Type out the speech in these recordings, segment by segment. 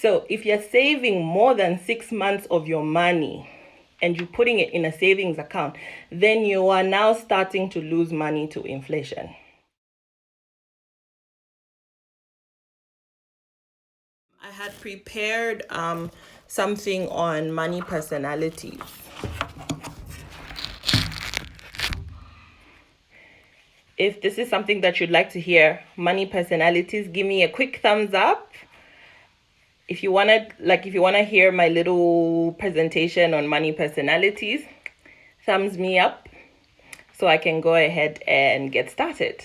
So if you're saving more than 6 months of your money and you're putting it in a savings account, then you are now starting to lose money to inflation. I had prepared something on money personalities. If this is something that you'd like to hear, money personalities, give me a quick thumbs up. If you wanna hear my little presentation on money personalities, thumbs me up so I can go ahead and get started.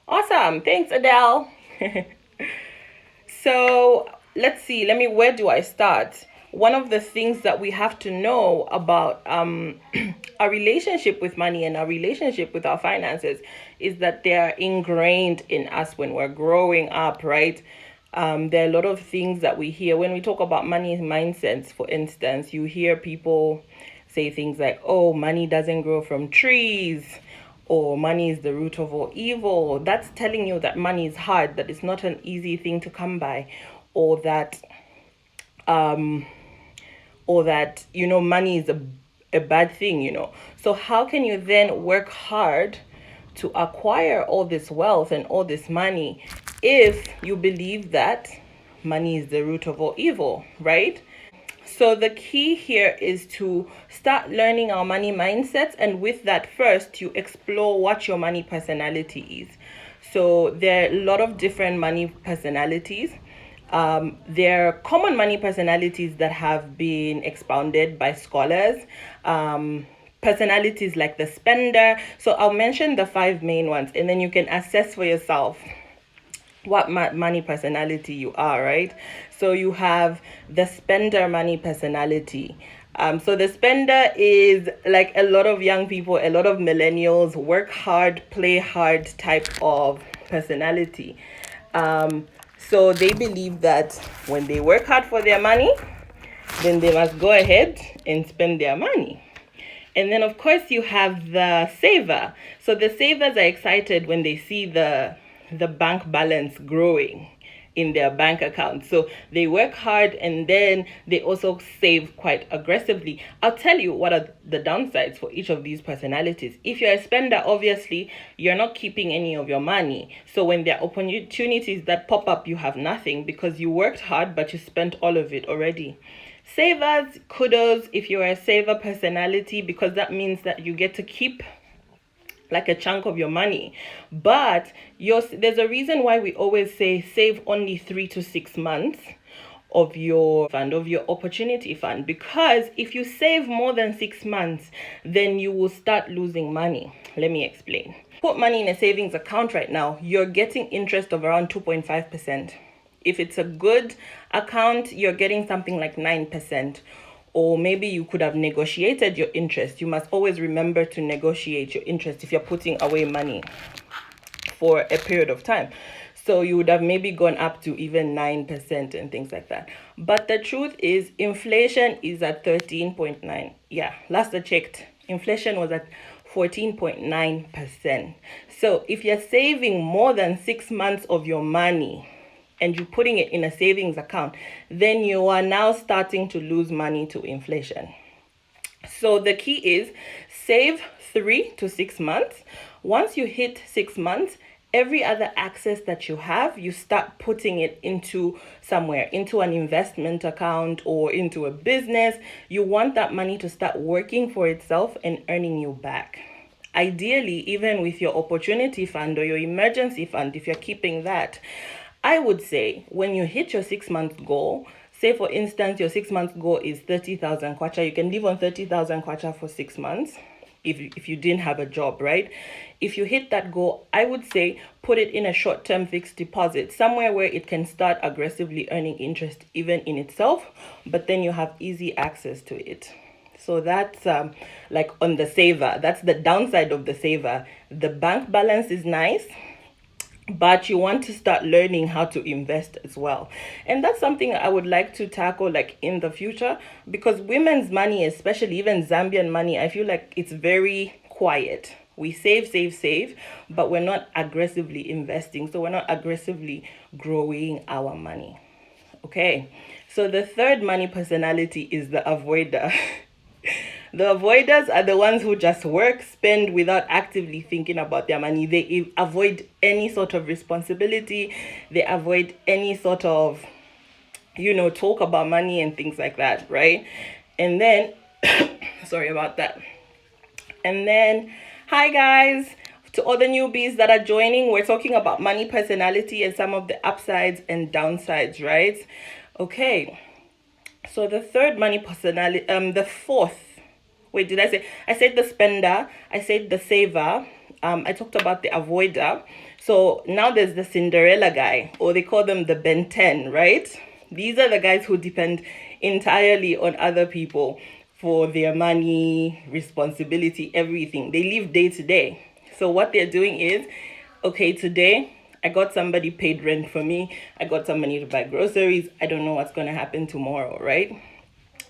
Awesome. Thanks, Adele. So let's see. Where do I start? One of the things that we have to know about our relationship with money and our relationship with our finances is that they are ingrained in us when we're growing up, right? There are a lot of things that we hear when we talk about money mindsets. For instance, you hear people say things like, oh, money doesn't grow from trees, or money is the root of all evil. That's telling you that money is hard, that it's not an easy thing to come by, or that money is a bad thing. So how can you then work hard to acquire all this wealth and all this money if you believe that money is the root of all evil, right? So the key here is to start learning our money mindsets, and with that, first you explore what your money personality is. So there are a lot of different money personalities. There are common money personalities that have been expounded by scholars. Personalities like the spender. So I'll mention the 5 main ones, and then you can assess for yourself what money personality you are, right? So you have the spender money personality. So the spender is like a lot of young people, a lot of millennials, work hard, play hard type of personality. So they believe that when they work hard for their money, then they must go ahead and spend their money. And then, of course, you have the saver. So the savers are excited when they see the bank balance growing in their bank account. So they work hard, and then they also save quite aggressively. I'll tell you what are the downsides for each of these personalities. If you're a spender, obviously, you're not keeping any of your money. So when there are opportunities that pop up, you have nothing because you worked hard, but you spent all of it already. Savers, kudos if you're a saver personality, because that means that you get to keep like a chunk of your money. But there's a reason why we always say save only 3 to 6 months of your fund, of your opportunity fund, because if you save more than 6 months, then you will start losing money. Let me explain. Put money in a savings account right now, you're getting interest of around 2.5%. If it's a good account, you're getting something like 9%. Or maybe you could have negotiated your interest. You must always remember to negotiate your interest if you're putting away money for a period of time. So you would have maybe gone up to even 9% and things like that. But the truth is, inflation is at 13.9. Yeah, last I checked, inflation was at 14.9%. So if you're saving more than 6 months of your money and you're putting it in a savings account, then you are now starting to lose money to inflation. So the key is save 3 to 6 months. Once you hit 6 months, every other access that you have, you start putting it into somewhere, into an investment account or into a business. You want that money to start working for itself and earning you back. Ideally, even with your opportunity fund or your emergency fund, if you're keeping that, I would say when you hit your 6 month goal, say for instance, your 6 month goal is 30,000 kwacha, you can live on 30,000 kwacha for 6 months if you didn't have a job, right? If you hit that goal, I would say put it in a short-term fixed deposit, somewhere where it can start aggressively earning interest even in itself, but then you have easy access to it. So that's like on the saver. That's the downside of the saver. The bank balance is nice, but you want to start learning how to invest as well. And that's something I would like to tackle like in the future, because women's money, especially even Zambian money, I feel like it's very quiet. We save, but we're not aggressively investing. So we're not aggressively growing our money. Okay, so the third money personality is the avoider. The avoiders are the ones who just work, spend without actively thinking about their money. They avoid any sort of responsibility. They avoid any sort of, talk about money and things like that, right? And then, sorry about that. And then, hi guys, to all the newbies that are joining, we're talking about money personality and some of the upsides and downsides, right? Okay, so the third money personality, the fourth, wait, did I say? I said the spender, I said the saver, I talked about the avoider. So now there's the Cinderella guy, or they call them the Ben 10, right? These are the guys who depend entirely on other people for their money, responsibility, everything. They live day to day. So what they're doing is, okay, today I got somebody paid rent for me. I got some money to buy groceries. I don't know what's going to happen tomorrow, right?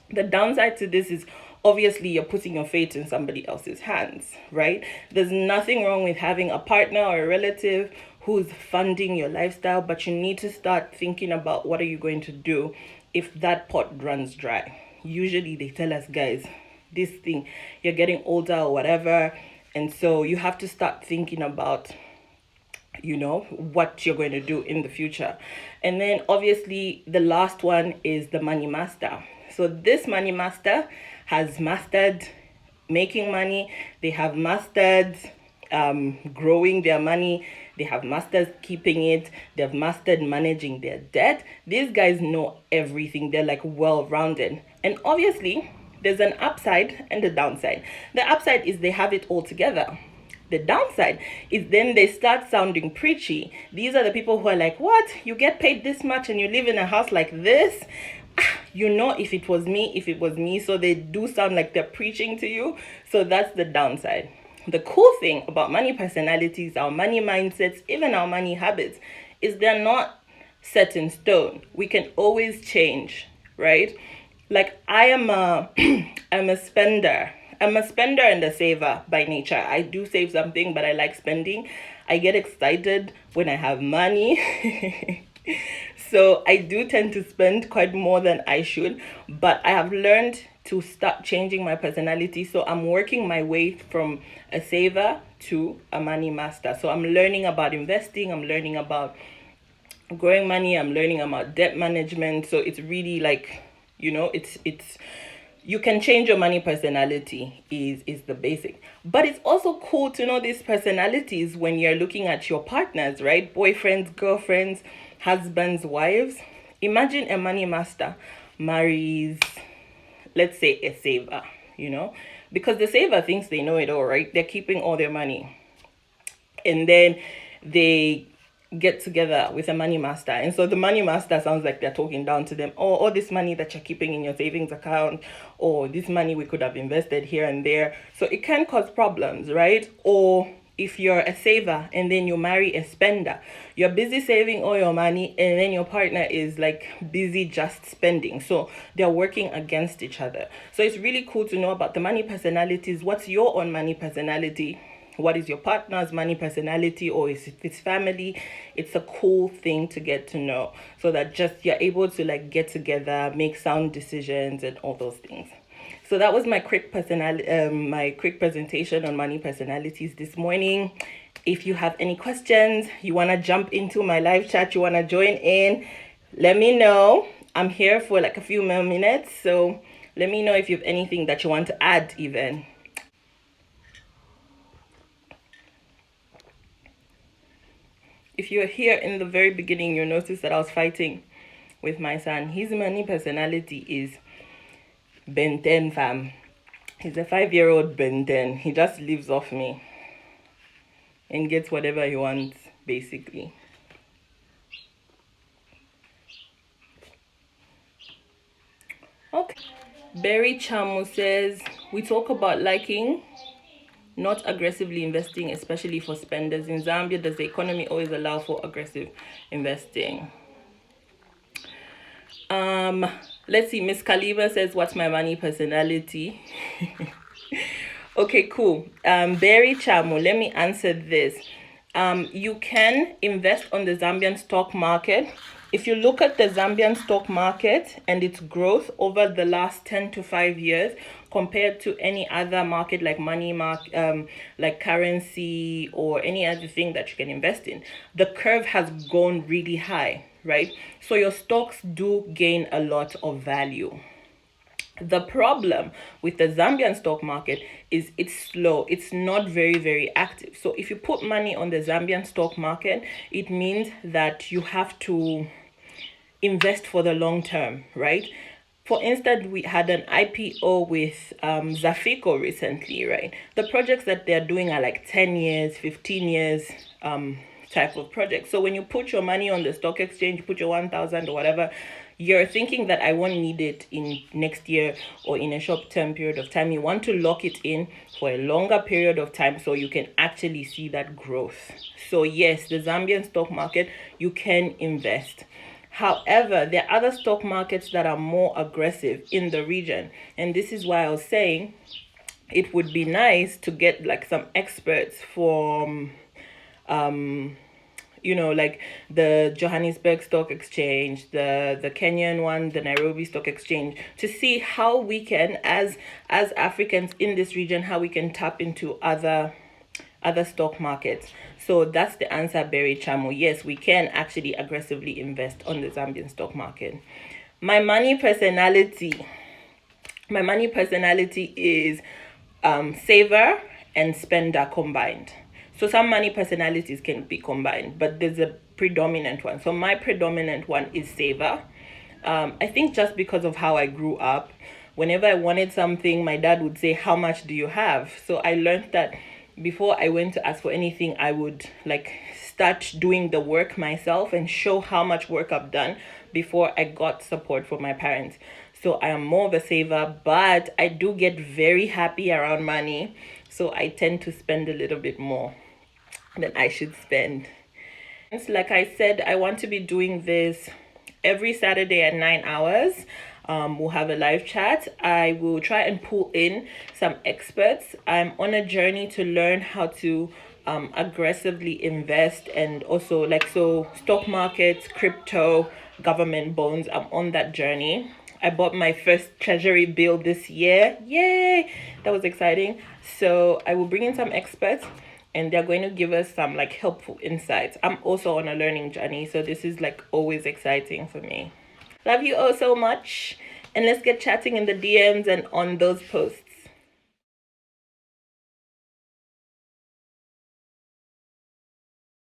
The downside to this is obviously you're putting your fate in somebody else's hands, right? There's nothing wrong with having a partner or a relative who's funding your lifestyle, but you need to start thinking about what are you going to do if that pot runs dry. Usually they tell us, guys, this thing, you're getting older or whatever, and so you have to start thinking about what you're going to do in the future. And then obviously the last one is the money master. So this money master has mastered making money. They have mastered growing their money. They have mastered keeping it. They've mastered managing their debt. These guys know everything. They're like well-rounded. And obviously there's an upside and a downside. The upside is they have it all together. The downside is then they start sounding preachy. These are the people who are like, what? You get paid this much and you live in a house like this? If it was me. So they do sound like they're preaching to you. So that's the downside. The cool thing about money personalities, our money mindsets, even our money habits, is they're not set in stone. We can always change, right? Like I'm a spender. I'm a spender and a saver by nature. I do save something, but I like spending. I get excited when I have money. So I do tend to spend quite more than I should, but I have learned to start changing my personality. So I'm working my way from a saver to a money master. So I'm learning about investing. I'm learning about growing money. I'm learning about debt management. So it's really like, it's you can change your money personality is the basic. But it's also cool to know these personalities when you're looking at your partners, right? Boyfriends, girlfriends, husbands, wives. Imagine a money master marries, let's say, a saver, because the saver thinks they know it all, right? They're keeping all their money. And then they get together with a money master, and so the money master sounds like they're talking down to them. Oh, all this money that you're keeping in your savings account, or this money we could have invested here and there. So it can cause problems, right? Or if you're a saver and then you marry a spender, you're busy saving all your money and then your partner is like busy just spending, so they're working against each other. So it's really cool to know about the money personalities. What's your own money personality? What is your partner's money personality, or if it's family? It's a cool thing to get to know, so that just you're able to like get together, make sound decisions and all those things. So that was my quick presentation on money personalities this morning. If you have any questions, you want to jump into my live chat, you want to join in, let me know. I'm here for like a few more minutes, so let me know if you have anything that you want to add even. If you're here in the very beginning, you'll notice that I was fighting with my son. His money personality is Ben 10, fam. He's a 5-year-old Ben 10. He just lives off me and gets whatever he wants, basically. Okay. Berry Chamu says, we talk about liking, not aggressively investing, especially for spenders. In Zambia, does the economy always allow for aggressive investing? Let's see. Miss Kaliva says, what's my money personality? Okay, cool. Berry Chamu, let me answer this. You can invest on the Zambian stock market if you look at the Zambian stock market and its growth over the last 10 to 5 years compared to any other market like like currency or any other thing that you can invest in, the curve has gone really high, right? So your stocks do gain a lot of value. The problem with the Zambian stock market is it's slow. It's not very, very active. So if you put money on the Zambian stock market, it means that you have to invest for the long term, right? For instance, we had an IPO with Zafico recently, right? The projects that they're doing are like 10 years, 15 years type of project. So when you put your money on the stock exchange, put your 1,000 or whatever, you're thinking that I won't need it in next year or in a short term period of time. You want to lock it in for a longer period of time so you can actually see that growth. So yes, the Zambian stock market, you can invest. However, there are other stock markets that are more aggressive in the region. And this is why I was saying it would be nice to get like some experts from like the Johannesburg Stock Exchange, the Kenyan one, the Nairobi Stock Exchange, to see how we can, as Africans in this region, how we can tap into other stock markets. So that's the answer, Berry Chamo. Yes, we can actually aggressively invest on the Zambian stock market. My money personality is saver and spender combined. So some money personalities can be combined, but there's a predominant one. So my predominant one is saver. I think just because of how I grew up, whenever I wanted something, my dad would say, "How much do you have?" So I learned that before I went to ask for anything, I would like start doing the work myself and show how much work I've done before I got support from my parents. So I am more of a saver, but I do get very happy around money. So I tend to spend a little bit more than I should spend. Like I said, I want to be doing this every Saturday at 9 hours. We'll have a live chat. I will try and pull in some experts. I'm on a journey to learn how to aggressively invest, and also stock markets, crypto, government bonds. I'm on that journey. I bought my first treasury bill this year. Yay! That was exciting. So I will bring in some experts and they're going to give us some like helpful insights. I'm also on a learning journey, so this is like always exciting for me. Love you all so much, and let's get chatting in the DMs and on those posts.